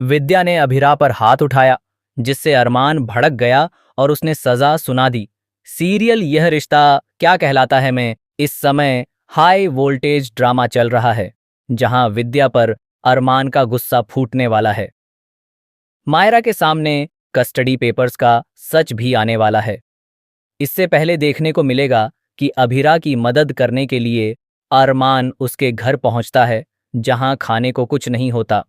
विद्या ने अभिरा पर हाथ उठाया, जिससे अरमान भड़क गया और उसने सजा सुना दी। सीरियल यह रिश्ता क्या कहलाता है में इस समय हाई वोल्टेज ड्रामा चल रहा है, जहां विद्या पर अरमान का गुस्सा फूटने वाला है। मायरा के सामने कस्टडी पेपर्स का सच भी आने वाला है। इससे पहले देखने को मिलेगा कि अभिरा की मदद करने के लिए अरमान उसके घर पहुंचता है, जहां खाने को कुछ नहीं होता।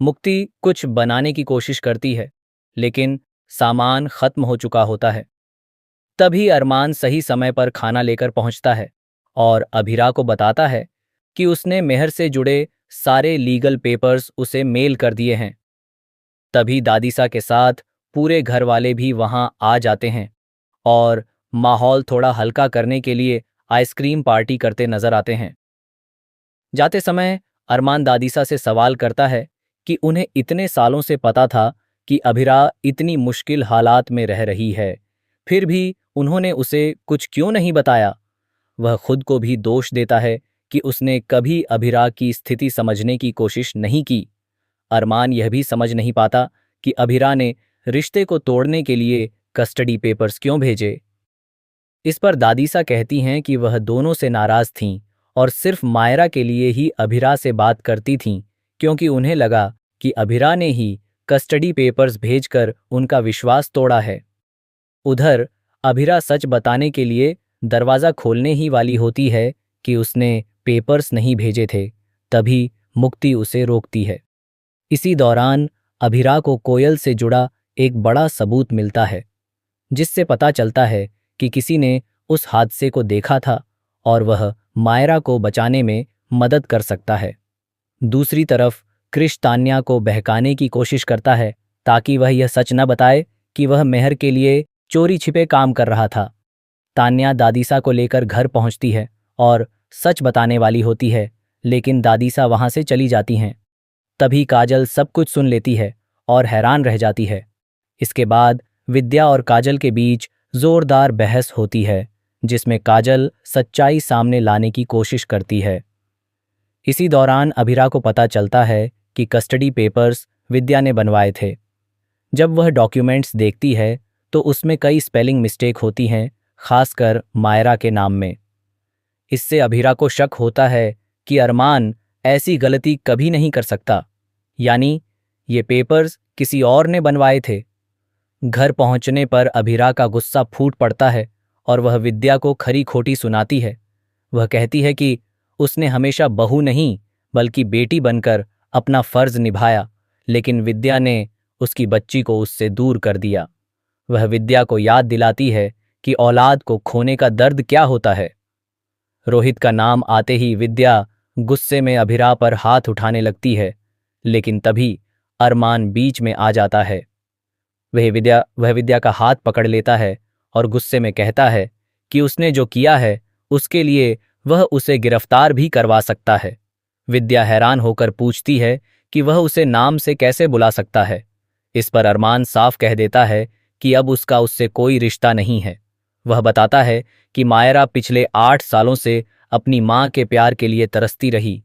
मुक्ति कुछ बनाने की कोशिश करती है, लेकिन सामान खत्म हो चुका होता है। तभी अरमान सही समय पर खाना लेकर पहुंचता है और अभिरा को बताता है कि उसने मेहर से जुड़े सारे लीगल पेपर्स उसे मेल कर दिए हैं। तभी दादीसा के साथ पूरे घर वाले भी वहां आ जाते हैं और माहौल थोड़ा हल्का करने के लिए आइसक्रीम पार्टी करते नजर आते हैं। जाते समय अरमान दादीसा से सवाल करता है कि उन्हें इतने सालों से पता था कि अभिरा इतनी मुश्किल हालात में रह रही है, फिर भी उन्होंने उसे कुछ क्यों नहीं बताया। वह खुद को भी दोष देता है कि उसने कभी अभिरा की स्थिति समझने की कोशिश नहीं की। अरमान यह भी समझ नहीं पाता कि अभिरा ने रिश्ते को तोड़ने के लिए कस्टडी पेपर्स क्यों भेजे। इस पर दादीसा कहती हैं कि वह दोनों से नाराज थीं और सिर्फ मायरा के लिए ही अभिरा से बात करती थीं, क्योंकि उन्हें लगा कि अभिरा ने ही कस्टडी पेपर्स भेजकर उनका विश्वास तोड़ा है। उधर अभिरा सच बताने के लिए दरवाज़ा खोलने ही वाली होती है कि उसने पेपर्स नहीं भेजे थे। तभी मुक्ति उसे रोकती है। इसी दौरान अभिरा को कोयल से जुड़ा एक बड़ा सबूत मिलता है, जिससे पता चलता है कि किसी ने उस हादसे को देखा था और वह मायरा को बचाने में मदद कर सकता है। दूसरी तरफ कृष तान्या को बहकाने की कोशिश करता है ताकि वह यह सच न बताए कि वह मेहर के लिए चोरी छिपे काम कर रहा था। तान्या दादीसा को लेकर घर पहुंचती है और सच बताने वाली होती है, लेकिन दादीसा वहां से चली जाती हैं। तभी काजल सब कुछ सुन लेती है और हैरान रह जाती है। इसके बाद विद्या और काजल के बीच जोरदार बहस होती है, जिसमें काजल सच्चाई सामने लाने की कोशिश करती है। इसी दौरान अभिरा को पता चलता है कि कस्टडी पेपर्स विद्या ने बनवाए थे। जब वह डॉक्यूमेंट्स देखती है तो उसमें कई स्पेलिंग मिस्टेक होती हैं, खासकर मायरा के नाम में। इससे अभिरा को शक होता है कि अरमान ऐसी गलती कभी नहीं कर सकता, यानी ये पेपर्स किसी और ने बनवाए थे। घर पहुंचने पर अभिरा का गुस्सा फूट पड़ता है और वह विद्या को खरी खोटी सुनाती है। वह कहती है कि उसने हमेशा बहू नहीं बल्कि बेटी बनकर अपना फर्ज निभाया, लेकिन विद्या ने उसकी बच्ची को उससे दूर कर दिया। वह विद्या को याद दिलाती है कि औलाद को खोने का दर्द क्या होता है। रोहित का नाम आते ही विद्या गुस्से में अभिरा पर हाथ उठाने लगती है, लेकिन तभी अरमान बीच में आ जाता है। वह विद्या का हाथ पकड़ लेता है और गुस्से में कहता है कि उसने जो किया है उसके लिए वह उसे गिरफ्तार भी करवा सकता है। विद्या हैरान होकर पूछती है कि वह उसे नाम से कैसे बुला सकता है। इस पर अरमान साफ कह देता है कि अब उसका उससे कोई रिश्ता नहीं है। वह बताता है कि मायरा पिछले 8 सालों से अपनी माँ के प्यार के लिए तरसती रही।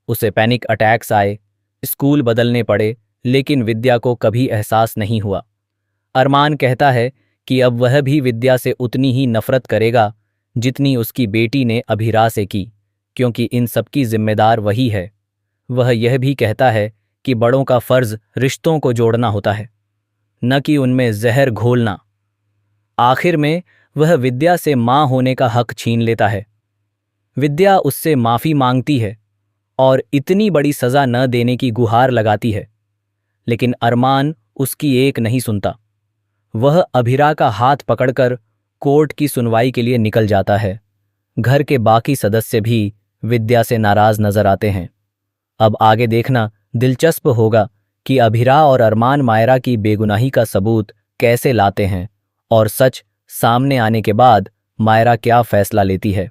उसे पैनिक अटैक्स आए, स्कूल बदलने पड़े, लेकिन विद्या को कभी एहसास नहीं हुआ। अरमान कहता है कि अब वह भी विद्या से उतनी ही नफरत करेगा जितनी उसकी बेटी ने अभिरा से की, क्योंकि इन सबकी जिम्मेदार वही है। वह यह भी कहता है कि बड़ों का फर्ज रिश्तों को जोड़ना होता है, न कि उनमें जहर घोलना। आखिर में वह विद्या से मां होने का हक छीन लेता है। विद्या उससे माफी मांगती है और इतनी बड़ी सजा न देने की गुहार लगाती है, लेकिन अरमान उसकी एक नहीं सुनता। वह अभिरा का हाथ पकड़कर कोर्ट की सुनवाई के लिए निकल जाता है। घर के बाकी सदस्य भी विद्या से नाराज नजर आते हैं। अब आगे देखना दिलचस्प होगा कि अभिरा और अरमान मायरा की बेगुनाही का सबूत कैसे लाते हैं और सच सामने आने के बाद मायरा क्या फैसला लेती है।